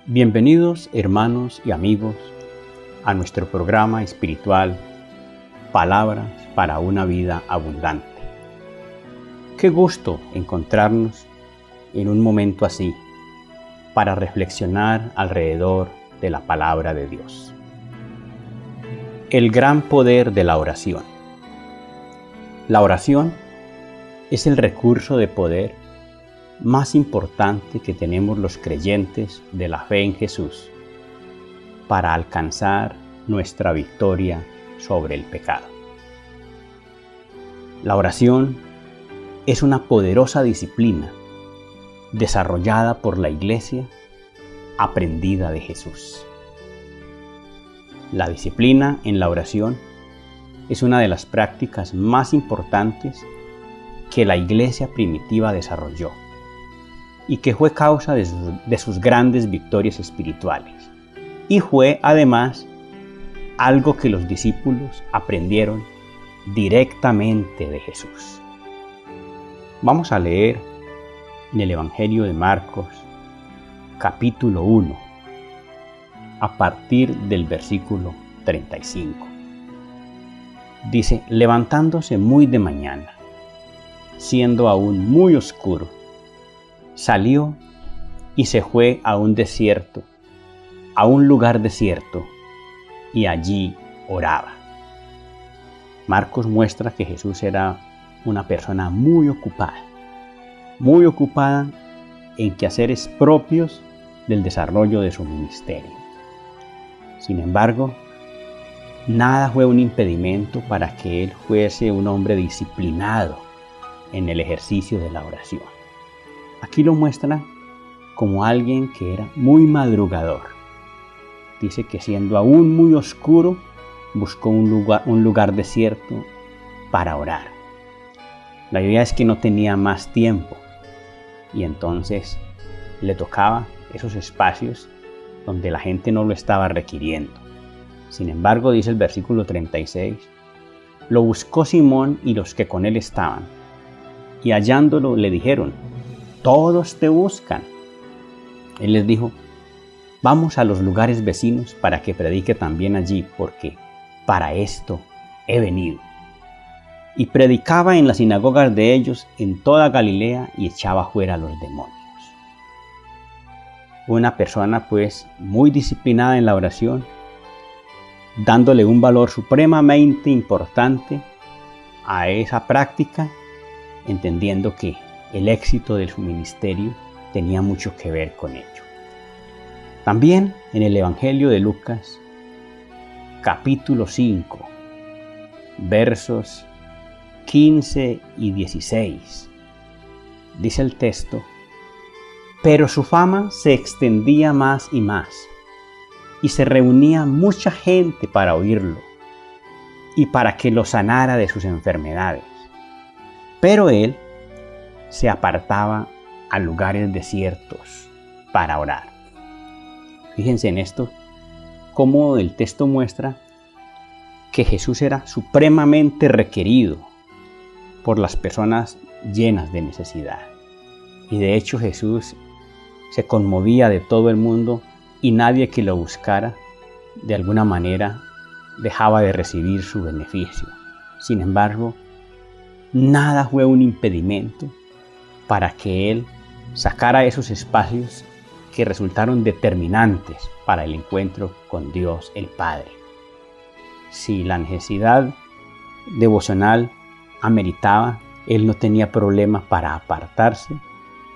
Bienvenidos, hermanos y amigos, a nuestro programa espiritual Palabras para una vida abundante. Qué gusto encontrarnos en un momento así para reflexionar alrededor de la palabra de Dios. El gran poder de la oración. La oración es el recurso de poder más importante que tenemos los creyentes de la fe en Jesús para alcanzar nuestra victoria sobre el pecado. La oración es una poderosa disciplina desarrollada por la Iglesia aprendida de Jesús. La disciplina en la oración es una de las prácticas más importantes que la Iglesia primitiva desarrolló y que fue causa de sus grandes victorias espirituales. Y fue además algo que los discípulos aprendieron directamente de Jesús. Vamos a leer en el Evangelio de Marcos, capítulo 1, a partir del versículo 35. Dice: levantándose muy de mañana, siendo aún muy oscuro, salió y se fue a un desierto, a un lugar desierto, y allí oraba. Marcos muestra que Jesús era una persona muy ocupada en quehaceres propios del desarrollo de su ministerio. Sin embargo, nada fue un impedimento para que él fuese un hombre disciplinado en el ejercicio de la oración. Aquí lo muestra como alguien que era muy madrugador. Dice que siendo aún muy oscuro, buscó un lugar desierto para orar. La idea es que no tenía más tiempo y entonces le tocaba esos espacios donde la gente no lo estaba requiriendo. Sin embargo, dice el versículo 36, lo buscó Simón y los que con él estaban, y hallándolo le dijeron: todos te buscan. Él les dijo: vamos a los lugares vecinos para que predique también allí, porque para esto he venido. Y predicaba en las sinagogas de ellos en toda Galilea y echaba fuera a los demonios. Una persona pues muy disciplinada en la oración, dándole un valor supremamente importante a esa práctica, entendiendo que el éxito de su ministerio tenía mucho que ver con ello. También en el Evangelio de Lucas, capítulo 5, versos 15 y 16, dice el texto: pero su fama se extendía más y más, y se reunía mucha gente para oírlo y para que lo sanara de sus enfermedades. Pero él se apartaba a lugares desiertos para orar. Fíjense en esto, cómo el texto muestra que Jesús era supremamente requerido por las personas llenas de necesidad. Y de hecho Jesús se conmovía de todo el mundo y nadie que lo buscara de alguna manera dejaba de recibir su beneficio. Sin embargo, nada fue un impedimento para que él sacara esos espacios que resultaron determinantes para el encuentro con Dios el Padre. Si la necesidad devocional ameritaba, él no tenía problema para apartarse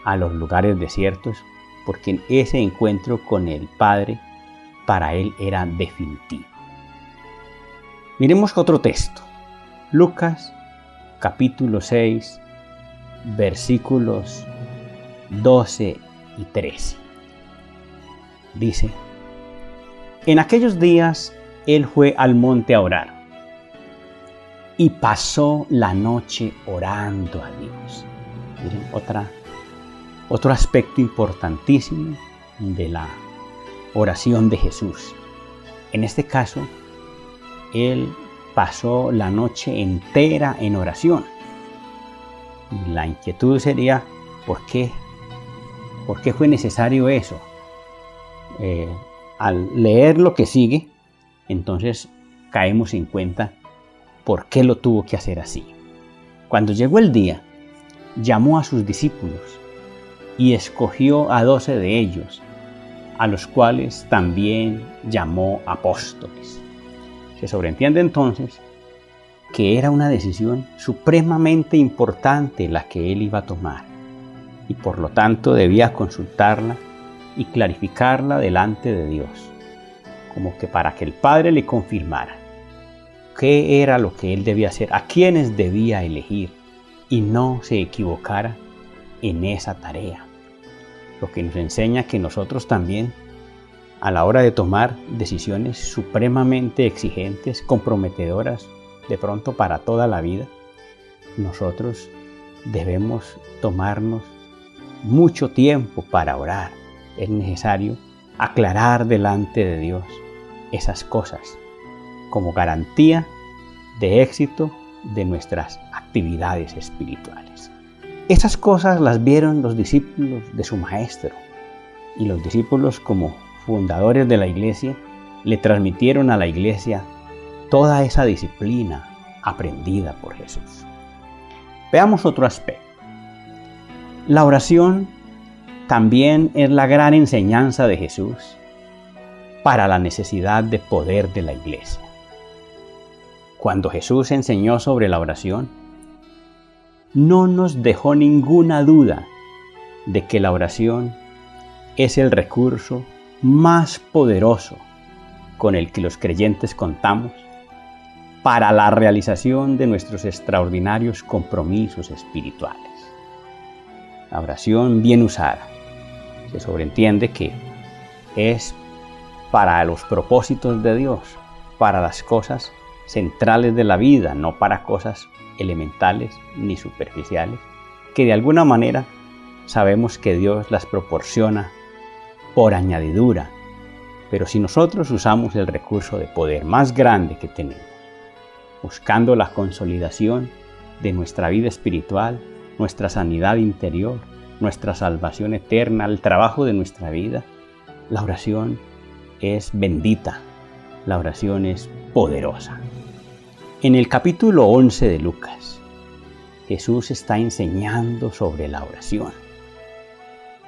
a los lugares desiertos, porque ese encuentro con el Padre para él era definitivo. Miremos otro texto, Lucas capítulo 6, versículos 12 y 13. Dice: en aquellos días él fue al monte a orar y pasó la noche orando a Dios. Miren, otro aspecto importantísimo de la oración de Jesús. En este caso, él pasó la noche entera en oración. Y la inquietud sería: ¿por qué ¿Por qué fue necesario eso? Al leer lo que sigue, entonces caemos en cuenta por qué lo tuvo que hacer así. Cuando llegó el día, llamó a sus discípulos y escogió a 12 de ellos, a los cuales también llamó apóstoles. Se sobreentiende entonces que era una decisión supremamente importante la que él iba a tomar y por lo tanto debía consultarla y clarificarla delante de Dios, como que para que el Padre le confirmara qué era lo que él debía hacer, a quiénes debía elegir y no se equivocara en esa tarea. Lo que nos enseña que nosotros también, a la hora de tomar decisiones supremamente exigentes, comprometedoras, de pronto para toda la vida, nosotros debemos tomarnos mucho tiempo para orar. Es necesario aclarar delante de Dios esas cosas como garantía de éxito de nuestras actividades espirituales. Esas cosas las vieron los discípulos de su maestro y los discípulos, como fundadores de la iglesia, le transmitieron a la iglesia toda esa disciplina aprendida por Jesús. Veamos otro aspecto. La oración también es la gran enseñanza de Jesús para la necesidad de poder de la iglesia. Cuando Jesús enseñó sobre la oración, no nos dejó ninguna duda de que la oración es el recurso más poderoso con el que los creyentes contamos para la realización de nuestros extraordinarios compromisos espirituales. La oración bien usada, se sobreentiende que es para los propósitos de Dios, para las cosas centrales de la vida, no para cosas elementales ni superficiales, que de alguna manera sabemos que Dios las proporciona por añadidura. Pero si nosotros usamos el recurso de poder más grande que tenemos, buscando la consolidación de nuestra vida espiritual, nuestra sanidad interior, nuestra salvación eterna, el trabajo de nuestra vida, la oración es bendita, la oración es poderosa. En el capítulo 11 de Lucas, Jesús está enseñando sobre la oración.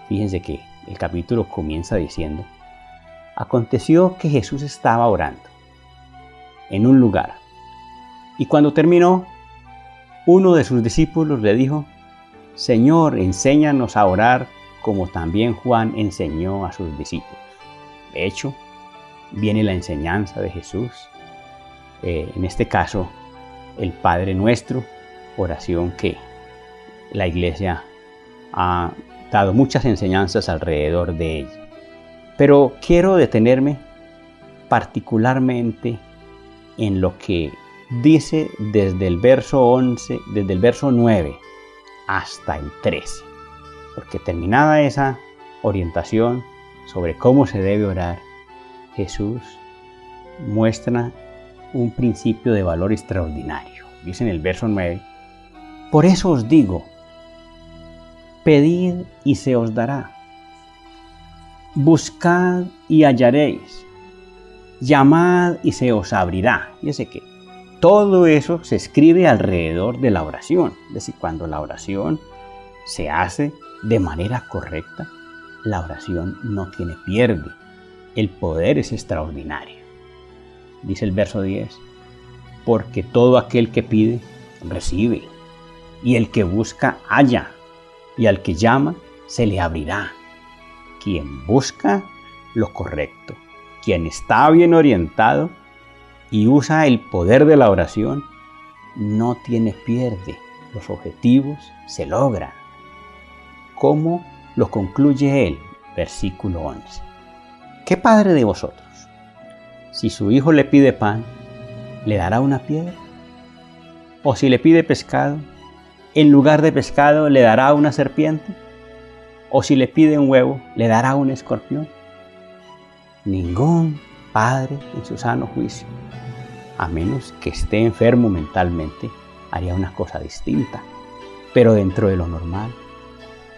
Fíjense que el capítulo comienza diciendo: aconteció que Jesús estaba orando en un lugar, y cuando terminó, uno de sus discípulos le dijo: Señor, enséñanos a orar como también Juan enseñó a sus discípulos. De hecho, viene la enseñanza de Jesús. En este caso, el Padre Nuestro, oración que la Iglesia ha dado muchas enseñanzas alrededor de ella. Pero quiero detenerme particularmente en lo que dice desde el verso 9 hasta el 13. Porque terminada esa orientación sobre cómo se debe orar, Jesús muestra un principio de valor extraordinario. Dice en el verso 9: por eso os digo, pedid y se os dará, buscad y hallaréis, llamad y se os abrirá. Fíjese que todo eso se escribe alrededor de la oración. Es decir, cuando la oración se hace de manera correcta, la oración no tiene pierde. El poder es extraordinario. Dice el verso 10: porque todo aquel que pide, recibe, y el que busca, halla, y al que llama, se le abrirá. Quien busca lo correcto, quien está bien orientado y usa el poder de la oración, no tiene pierde. Los objetivos se logran. ¿Cómo lo concluye él? Versículo 11. ¿Qué padre de vosotros, si su hijo le pide pan, le dará una piedra? ¿O si le pide pescado, en lugar de pescado le dará una serpiente? ¿O si le pide un huevo, le dará un escorpión? Ningún padre en su sano juicio, a menos que esté enfermo mentalmente, haría una cosa distinta. Pero dentro de lo normal,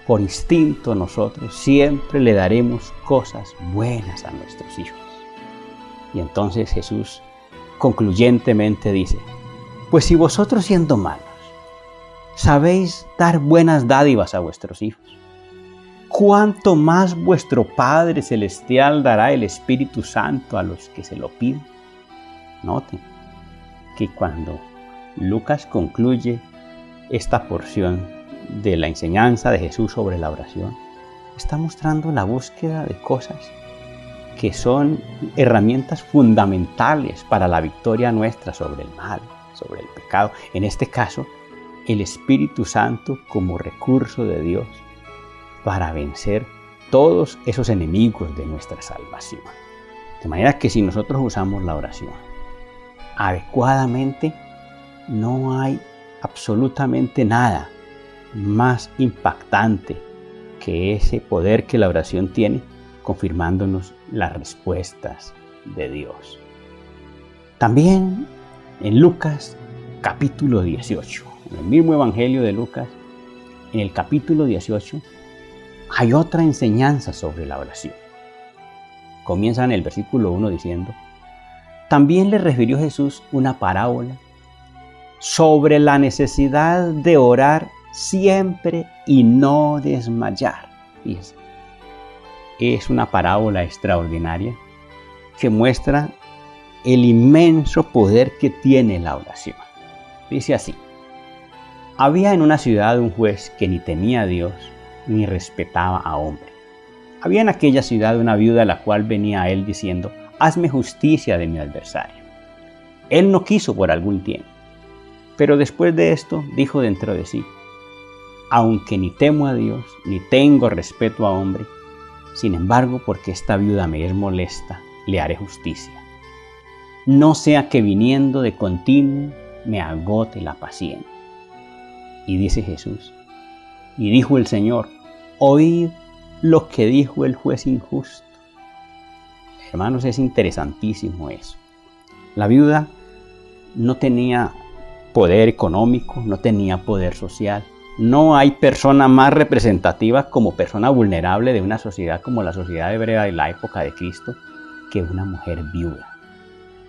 por instinto nosotros siempre le daremos cosas buenas a nuestros hijos. Y entonces Jesús concluyentemente dice, pues si vosotros siendo malos sabéis dar buenas dádivas a vuestros hijos, ¿cuánto más vuestro Padre Celestial dará el Espíritu Santo a los que se lo piden? Noten que cuando Lucas concluye esta porción de la enseñanza de Jesús sobre la oración, está mostrando la búsqueda de cosas que son herramientas fundamentales para la victoria nuestra sobre el mal, sobre el pecado. En este caso, el Espíritu Santo como recurso de Dios para vencer todos esos enemigos de nuestra salvación. De manera que si nosotros usamos la oración adecuadamente, no hay absolutamente nada más impactante que ese poder que la oración tiene, confirmándonos las respuestas de Dios. También en Lucas capítulo 18, en el mismo Evangelio de Lucas, en el capítulo 18, hay otra enseñanza sobre la oración. Comienza en el versículo 1 diciendo, también le refirió Jesús una parábola sobre la necesidad de orar siempre y no desmayar. Fíjense, es una parábola extraordinaria que muestra el inmenso poder que tiene la oración. Dice así, había en una ciudad un juez que ni temía a Dios ni respetaba a hombre. Había en aquella ciudad una viuda la cual venía a él diciendo, hazme justicia de mi adversario. Él no quiso por algún tiempo, pero después de esto dijo dentro de sí, aunque ni temo a Dios ni tengo respeto a hombre, sin embargo, porque esta viuda me es molesta, le haré justicia. No sea que viniendo de continuo me agote la paciencia. Y dice Jesús, y dijo el Señor, oíd lo que dijo el juez injusto. Hermanos, es interesantísimo eso. La viuda no tenía poder económico, no tenía poder social. No hay persona más representativa como persona vulnerable de una sociedad como la sociedad hebrea de la época de Cristo que una mujer viuda.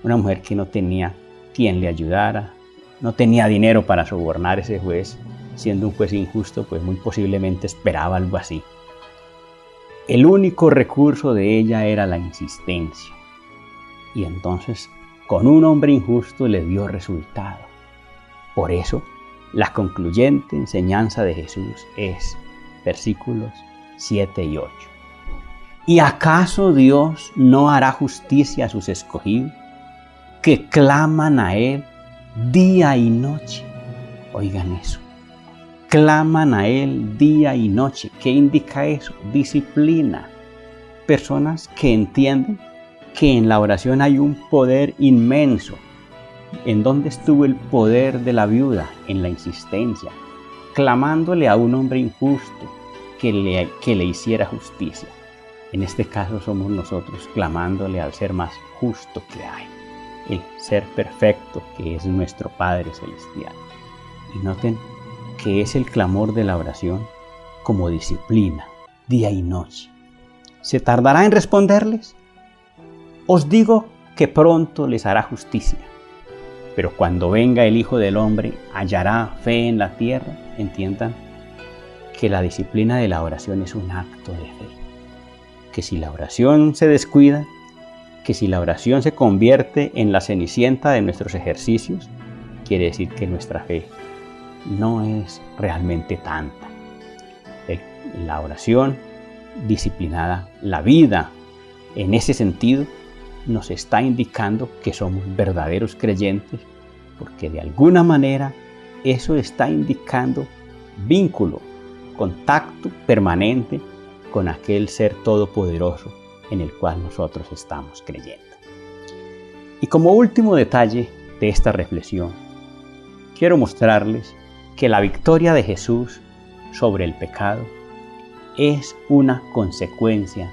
Una mujer que no tenía quien le ayudara, no tenía dinero para sobornar a ese juez. Siendo un juez injusto, pues muy posiblemente esperaba algo así. El único recurso de ella era la insistencia. Y entonces, con un hombre injusto le dio resultado. Por eso, la concluyente enseñanza de Jesús es versículos 7 y 8. ¿Y acaso Dios no hará justicia a sus escogidos, que claman a Él día y noche? Oigan eso. Claman a Él día y noche. ¿Qué indica eso? Disciplina. Personas que entienden que en la oración hay un poder inmenso. ¿En dónde estuvo el poder de la viuda? En la insistencia, clamándole a un hombre injusto que le hiciera justicia. En este caso somos nosotros clamándole al ser más justo que hay, el ser perfecto que es nuestro Padre Celestial. Y noten que es el clamor de la oración como disciplina, día y noche. ¿Se tardará en responderles? Os digo que pronto les hará justicia. Pero cuando venga el Hijo del Hombre, ¿hallará fe en la tierra? Entiendan que la disciplina de la oración es un acto de fe. Que si la oración se descuida, que si la oración se convierte en la cenicienta de nuestros ejercicios, quiere decir que nuestra fe no es realmente tanta. La oración disciplinada, la vida en ese sentido, nos está indicando que somos verdaderos creyentes, porque de alguna manera eso está indicando vínculo, contacto permanente con aquel ser todopoderoso en el cual nosotros estamos creyendo. Y como último detalle de esta reflexión, quiero mostrarles que la victoria de Jesús sobre el pecado es una consecuencia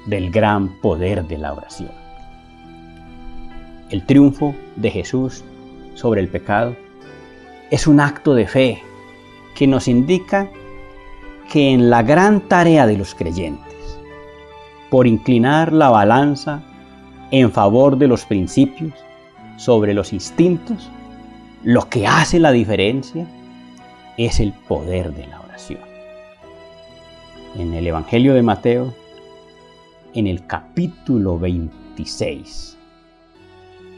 del gran poder de la oración. El triunfo de Jesús sobre el pecado es un acto de fe que nos indica que en la gran tarea de los creyentes, por inclinar la balanza en favor de los principios sobre los instintos, lo que hace la diferencia es el poder de la oración. En el Evangelio de Mateo, en el capítulo 26,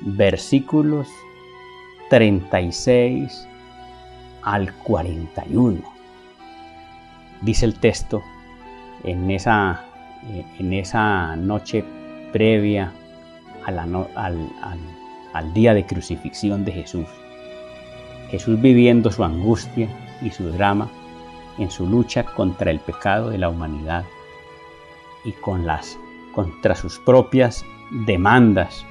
versículos 36 al 41, dice el texto, en esa noche previa al día de crucifixión de Jesús, Jesús viviendo su angustia y su drama en su lucha contra el pecado de la humanidad y contra sus propias demandas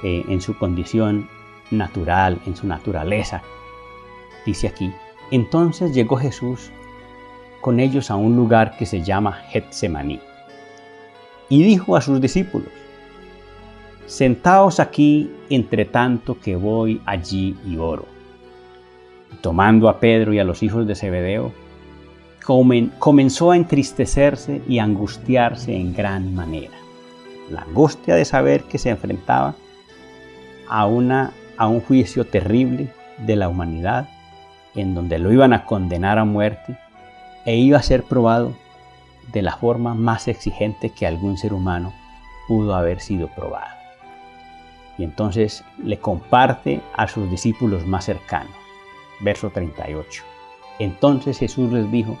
en su condición natural, en su naturaleza. Dice aquí, entonces llegó Jesús con ellos a un lugar que se llama Getsemaní y dijo a sus discípulos, sentaos aquí entre tanto que voy allí y oro. Tomando a Pedro y a los hijos de Zebedeo, comenzó a entristecerse y a angustiarse en gran manera. La angustia de saber que se enfrentaba a un juicio terrible de la humanidad, en donde lo iban a condenar a muerte e iba a ser probado de la forma más exigente que algún ser humano pudo haber sido probado. Y entonces le comparte a sus discípulos más cercanos. Verso 38. Entonces Jesús les dijo,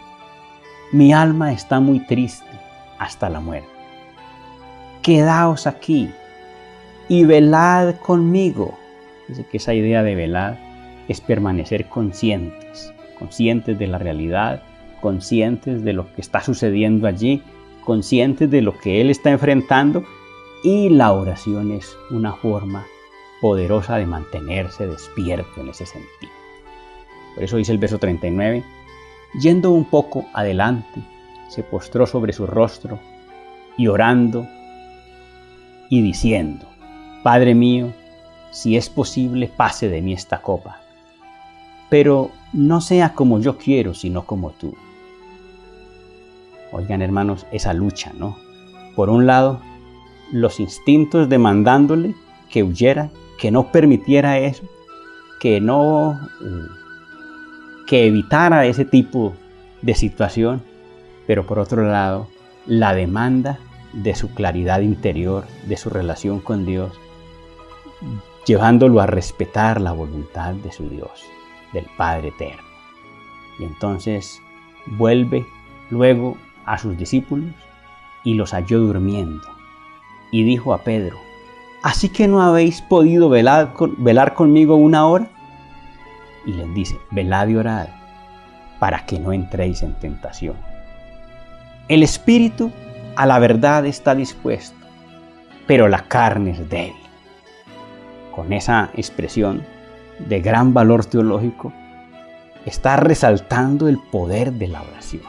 mi alma está muy triste hasta la muerte. Quedaos aquí y velad conmigo. Dice que esa idea de velar es permanecer conscientes de la realidad, conscientes de lo que está sucediendo allí, conscientes de lo que Él está enfrentando, y la oración es una forma poderosa de mantenerse despierto en ese sentido. Por eso dice el verso 39, yendo un poco adelante, se postró sobre su rostro y orando y diciendo, Padre mío, si es posible, pase de mí esta copa, pero no sea como yo quiero, sino como tú. Oigan, hermanos, esa lucha, ¿no? Por un lado, los instintos demandándole que huyera, que no permitiera eso, que evitara ese tipo de situación, pero por otro lado, la demanda de su claridad interior, de su relación con Dios, llevándolo a respetar la voluntad de su Dios, del Padre Eterno. Y entonces vuelve luego a sus discípulos y los halló durmiendo. Y dijo a Pedro, ¿así que no habéis podido velar conmigo una hora? Y les dice, velad y orad, para que no entréis en tentación. El espíritu a la verdad está dispuesto, pero la carne es débil. Con esa expresión de gran valor teológico, está resaltando el poder de la oración.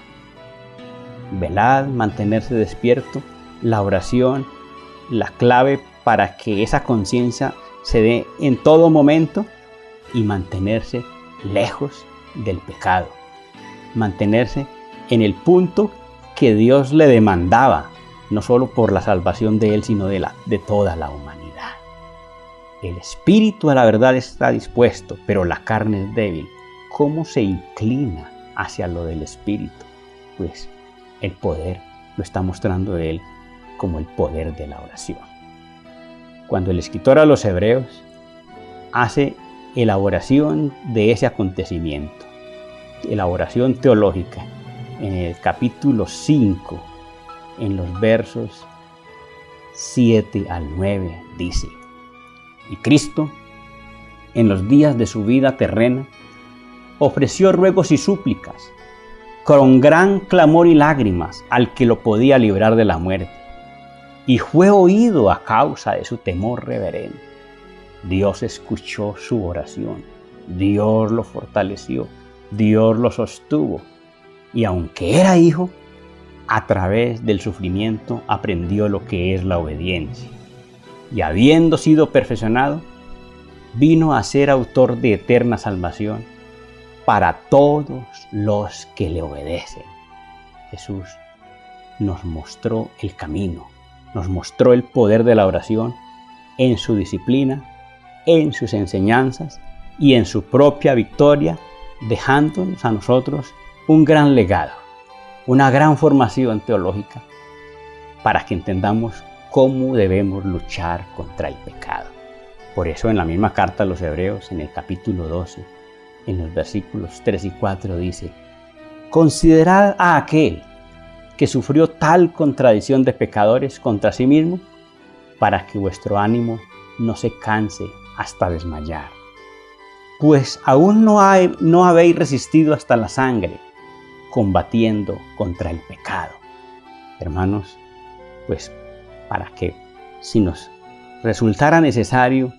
Velad, mantenerse despierto, la oración, la clave para que esa conciencia se dé en todo momento y mantenerse lejos del pecado. Mantenerse en el punto que Dios le demandaba, no solo por la salvación de él, sino de toda la humanidad. El espíritu a la verdad está dispuesto, pero la carne es débil. ¿Cómo se inclina hacia lo del espíritu? Pues el poder lo está mostrando él como el poder de la oración. Cuando el escritor a los Hebreos hace elaboración de ese acontecimiento, elaboración teológica, en el capítulo 5, en los versos 7 al 9, dice, y Cristo, en los días de su vida terrena, ofreció ruegos y súplicas, con gran clamor y lágrimas al que lo podía librar de la muerte, y fue oído a causa de su temor reverente. Dios escuchó su oración, Dios lo fortaleció, Dios lo sostuvo, y aunque era hijo, a través del sufrimiento aprendió lo que es la obediencia, y habiendo sido perfeccionado, vino a ser autor de eterna salvación para todos los que le obedecen. Jesús nos mostró el camino, nos mostró el poder de la oración en su disciplina, en sus enseñanzas y en su propia victoria, dejándonos a nosotros un gran legado, una gran formación teológica para que entendamos cómo debemos luchar contra el pecado. Por eso en la misma carta a los Hebreos, en el capítulo 12, en los versículos 3 y 4 dice: considerad a aquel que sufrió tal contradicción de pecadores contra sí mismo, para que vuestro ánimo no se canse hasta desmayar. Pues aún no habéis resistido hasta la sangre, combatiendo contra el pecado. Hermanos, pues para que si nos resultara necesario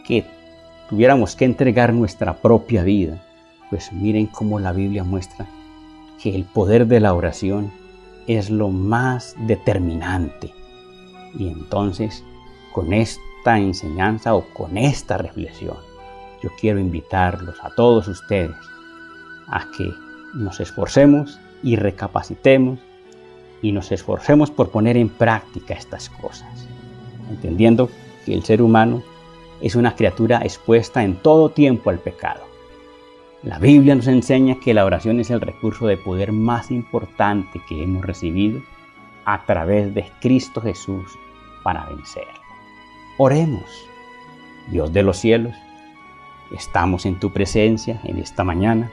que tuviéramos que entregar nuestra propia vida, pues miren cómo la Biblia muestra que el poder de la oración es lo más determinante. Y entonces, con esta enseñanza o con esta reflexión, yo quiero invitarlos a todos ustedes a que nos esforcemos y recapacitemos y nos esforcemos por poner en práctica estas cosas, entendiendo que el ser humano es una criatura expuesta en todo tiempo al pecado. La Biblia nos enseña que la oración es el recurso de poder más importante que hemos recibido a través de Cristo Jesús para vencerlo. Oremos. Dios de los cielos, estamos en tu presencia en esta mañana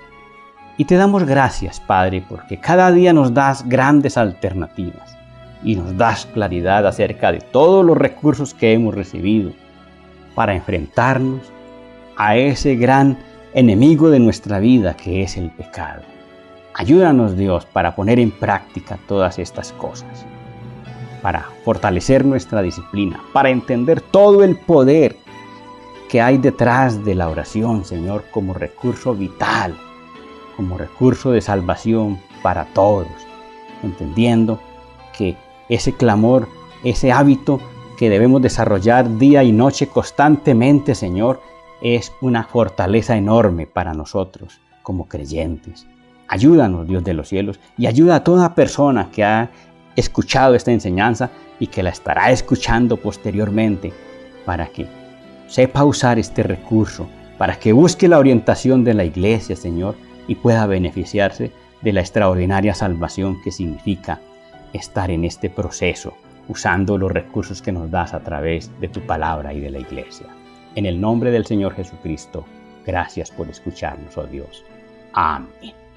y te damos gracias, Padre, porque cada día nos das grandes alternativas y nos das claridad acerca de todos los recursos que hemos recibido para enfrentarnos a ese gran enemigo de nuestra vida que es el pecado. Ayúdanos, Dios, para poner en práctica todas estas cosas, para fortalecer nuestra disciplina, para entender todo el poder que hay detrás de la oración, Señor, como recurso vital, como recurso de salvación para todos, entendiendo que ese clamor, ese hábito que debemos desarrollar día y noche constantemente, Señor, es una fortaleza enorme para nosotros como creyentes. Ayúdanos, Dios de los cielos, y ayuda a toda persona que ha escuchado esta enseñanza y que la estará escuchando posteriormente, para que sepa usar este recurso, para que busque la orientación de la iglesia, Señor, y pueda beneficiarse de la extraordinaria salvación que significa estar en este proceso, usando los recursos que nos das a través de tu palabra y de la iglesia. En el nombre del Señor Jesucristo, gracias por escucharnos, oh Dios. Amén.